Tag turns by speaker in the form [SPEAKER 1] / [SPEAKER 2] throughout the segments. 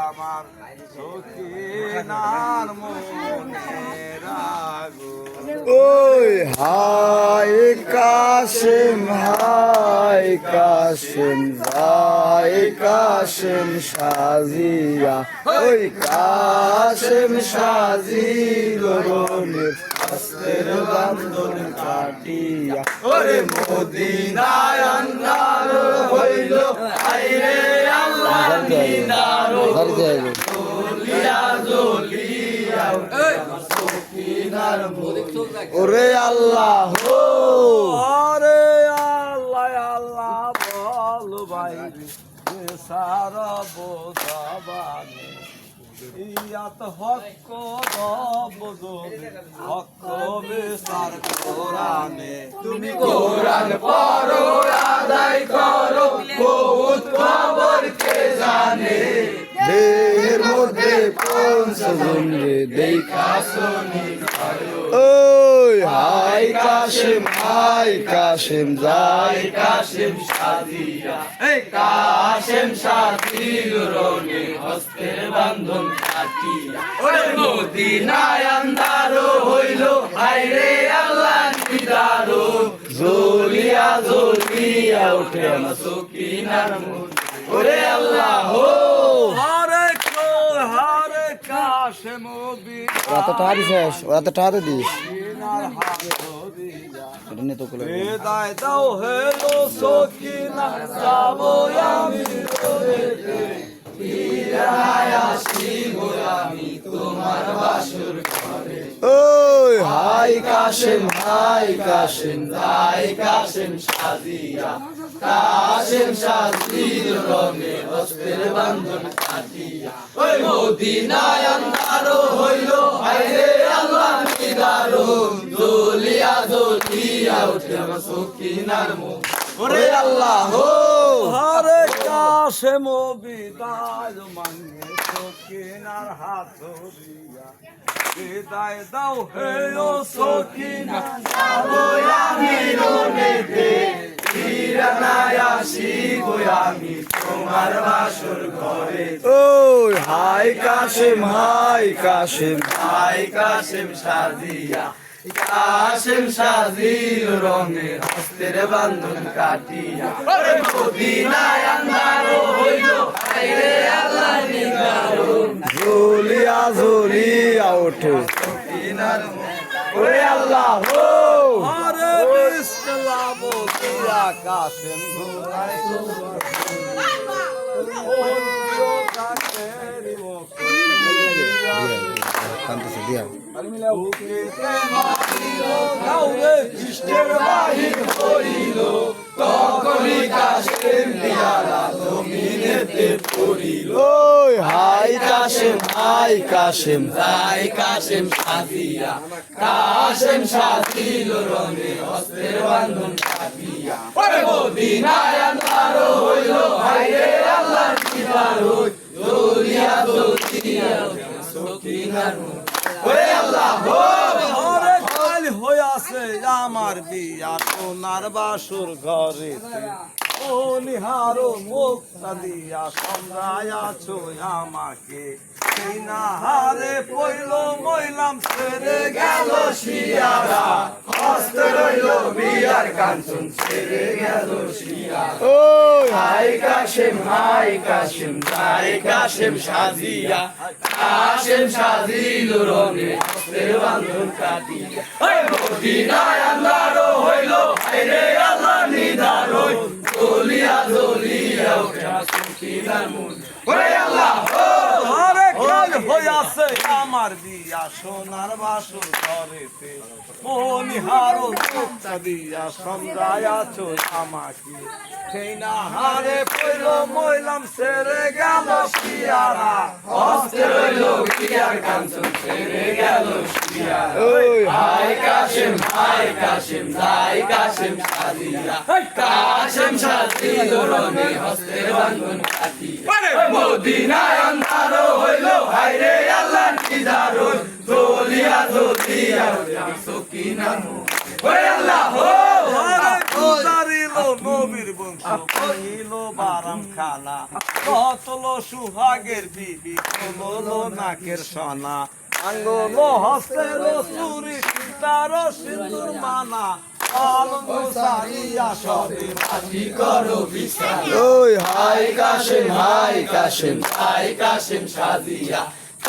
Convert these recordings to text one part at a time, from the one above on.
[SPEAKER 1] আমার সখিনার মনের আগুন।
[SPEAKER 2] ওই হাই কাশেম হাই কাশেম হাই কাশেম সাজিয়া ওই কাশেম সাজিল রনের হস্তের বান্ধন কাটিয়া
[SPEAKER 1] ওরে মদিনায় আন্ধার হইল আইরে আল্লাহ দিদার জ্বলিয়া জ্বলিয়া সখিনার
[SPEAKER 2] ওরে আল্লাহ
[SPEAKER 1] আরে আল্লাহ আল্লাহ বল ভাই সারা বোঝাবানে ইয়াত হক রব হক বেসার কোরআনে তুমি কোরআন পড়ো আদায় করো বহুত খবর কে জানে
[SPEAKER 2] দেহের মধ্যে পঞ্চজন রে দেখা
[SPEAKER 1] শুনি
[SPEAKER 2] ওই হাই কাশেম যাই
[SPEAKER 1] কাশেম সাদিয়া এই কাশেম সাদিল রনে হস্তের বান্ধন কাটিয়া ওরে মদিনায় আন্ধার হইল হায়রে আল্লাহ দিদার জ্বলিয়া জ্বলিয়া ওঠে আমার সখিনার মন ওরে আল্লাহ হরে কাশেম
[SPEAKER 2] ওরা তো টাকা দিস ওরা তো টাকা দিস
[SPEAKER 1] বিনার হাত দিয়া
[SPEAKER 2] এটা নিয়ে তো করে
[SPEAKER 1] হৃদয় দাও হেলো সখিনা যাবো আমি রোদেতে ফিরায় আসিব আমি তোমার বাসর ঘরে
[SPEAKER 2] ওই হাই কাশেম
[SPEAKER 1] যাই কাশেম সাজিয়া কাশেম সাজিল রনে হস্তের বান্ধন কাটিয়া ওই মদিনায় আন্ধার হইল হায়রে আল্লাহ দিদার জ্বলিয়া জ্বলিয়া ওঠে আমার সখিনার মন ওরে আল্লাহ হরে কাশেম বিদায় মাঙ্গে সখিনার হাত ধরিয়া বিদায় দাও হে ও সখিনা যাবো আমি রোদেতে ফিরায় আসিব আমি তোমার বাসর ঘরে
[SPEAKER 2] ওই হাই
[SPEAKER 1] কাশেম সাজিয়া কাশেম সাজিল রঙে হস্তের বান্ধন কাটিয়া ওরে মদিনায় আন্ধার হইল হায়রে আল্লাহ দিদার
[SPEAKER 2] জ্বলিয়া জ্বলিয়া ওঠে
[SPEAKER 1] সখিনার মন
[SPEAKER 2] ওরে আল্লাহ
[SPEAKER 1] হরে বিসমিল্লাহ বলিয়া কাশেম ঘুরায়
[SPEAKER 2] কান্তেছে দিয়া
[SPEAKER 1] তখনই কাশেম দিয়ারা জমিনেতে পড়িল
[SPEAKER 2] ওই হাই কাশেম
[SPEAKER 1] যাই কাশেম সাজিয়া কাশেম সাজিল রঙে হস্তের বান্ধন কাটিয়া ওরে মদিনায় আন্ধার হইল হায়রে আল্লাহ দিদার জ্বলিয়া জ্বলিয়া সখিনার মন ওরে আল্লাহ হরে কাল হইয়াছে আমার বিয়া সোনার বাসুর ঘরেতে ও নিহারো মুক্তা দিয়া সম্রায় আছো আমাকে সেই না হারে পইল মইলাম ছেড়ে গেল শিয়ারা হস্ত রইল বিয়ার কাঞ্চন ছেড়ে গেল শিয়ারা
[SPEAKER 2] ওই
[SPEAKER 1] হাই কাশেম যাই কাশেম সাজিয়া কাশেম সাজিল রঙে হস্তের বান্ধন কাটিয়া ওই মদিনায় আন্ধার হইল হায়রে আল্লাহ নিদার জ্বলিয়া জ্বলিয়া ওঠে সখিনার মন ওরে আল্লাহ হরে কাল হইয়াছে আমার বিয়া সোনার বাসর ঘরেতে মনিহারো মুক্তা দিয়া সম্রায় আছো আমাকে সেই না হারে পইল মইলাম ছেড়ে গেল শিয়ারা হস্তে রইল বিয়ার কাঞ্চন ছেড়ে গেল শিয়ারা
[SPEAKER 2] ওই
[SPEAKER 1] হাই কাশেম যাই কাশেম সাজিয়া কাশেম সাজিল রঙে হস্তের বান্ধন কাটিয়া মদিনায় আন্ধার হইল হায়রে আল্লাহ দিদার জ্বলিয়া জ্বলিয়া সখিনার মন ওরে আল্লাহ নবীর বংশ কহিল বারাম খালা
[SPEAKER 3] কতলো সুহাগের বিবি তোলো নাকের সোনা আঙ্গলো হস্তেলো চুরি তারো সিন্দুর মানা আলঙ্গ সারিয়া সবে
[SPEAKER 1] মাটি করো বিচার
[SPEAKER 2] ওই হাই কাশেম হাই কাশেম
[SPEAKER 1] হাই কাশেম সাজিয়া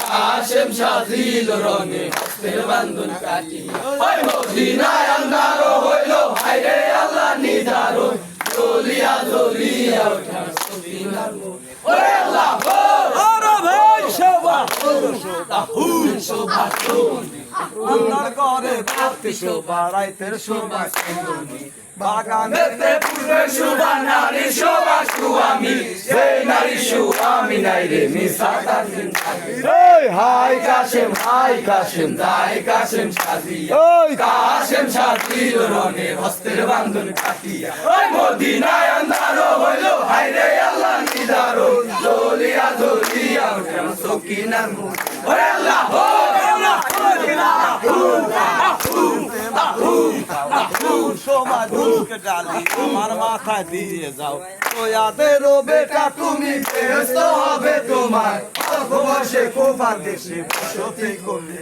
[SPEAKER 1] কাশেম সাজিল রঙে হস্তের বান্ধন কাটিয়া ওই মদিনায় আন্ধারো হইল হায়রে আল্লাহ নিদারুন জ্বলিয়া জ্বলিয়া ওঠা সবিনার মুখ ওরে আল্লাহ
[SPEAKER 3] আরে ভাই শোভা
[SPEAKER 1] শোভা সুমনি
[SPEAKER 3] আন্ধার করে রাত্রি শোভা রাইতের শোভা বাগানের
[SPEAKER 1] দেখতে পূর্বে শোভা নারী শোভা সুয়ামী সেই নারী সুয়ামী নাই রে মিশা তার জিন্দাগি
[SPEAKER 2] ওই হাই কাশেম হাই কাশেম
[SPEAKER 1] দাই কাশেম সাজিয়া
[SPEAKER 2] ওই
[SPEAKER 1] কাশেম সাজিল রঙে হস্তের বান্ধন কাটিয়া ওই মদিনায় আন্ধারো হইল হায়রে আল্লাহ নিদারো জ্বলিয়া জ্বলিয়া ওঠেন সকিনার মুখ ওরে আল্লাহ
[SPEAKER 3] শোভা দুলকে ডালি আমার মাথায় দিয়ে যাও তোয়াদেরও বেটা তুমি
[SPEAKER 1] ব্যস্ত হবে তোমার অল্প বয়সে কোপার দেশে বসতি করবে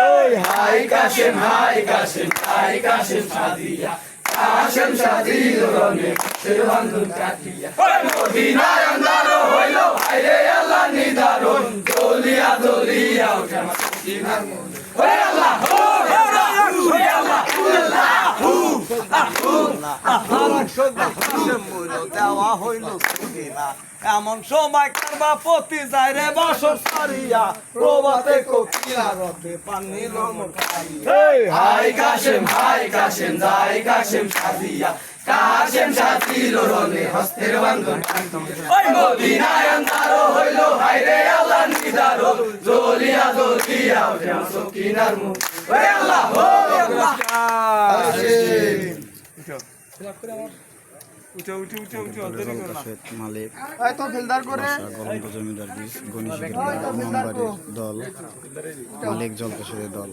[SPEAKER 2] ওই
[SPEAKER 1] হাই কাশেম হাই কাশেম হাই কাশেম সাজিয়া কাশেম সাজিল রঙে হস্তের বান্ধন কাটিয়া ওই মদিনায় আন্ধারো হইল হায়রে আল্লাহ নিদারুন জ্বলিয়া জ্বলিয়া ওঠেন সকিনার মুখ ওরে আল্লাহ
[SPEAKER 3] দেওয়া হইল না এমন সময় কারবা পতি যায় রে বাসর সারিয়া প্রভাতে কোকিলা রতে পানি রমন
[SPEAKER 2] ওই
[SPEAKER 1] হাই কাশেম যাই কাশেম সাজিয়া কাশেম সাজিল রঙে হস্তের বান্ধন ওই মদিনায় আন্ধারো হইল হায়রে আল্লাহ নিদারো জ্বলিয়া জ্বলিয়া ওঠেন সকিনার মুখ ওরে আল্লাহ
[SPEAKER 2] মালিক
[SPEAKER 3] তো ফিল্টার করে
[SPEAKER 2] গরম জমিদার বীজ গণিত দল মালিক জলপ্রসাদের দল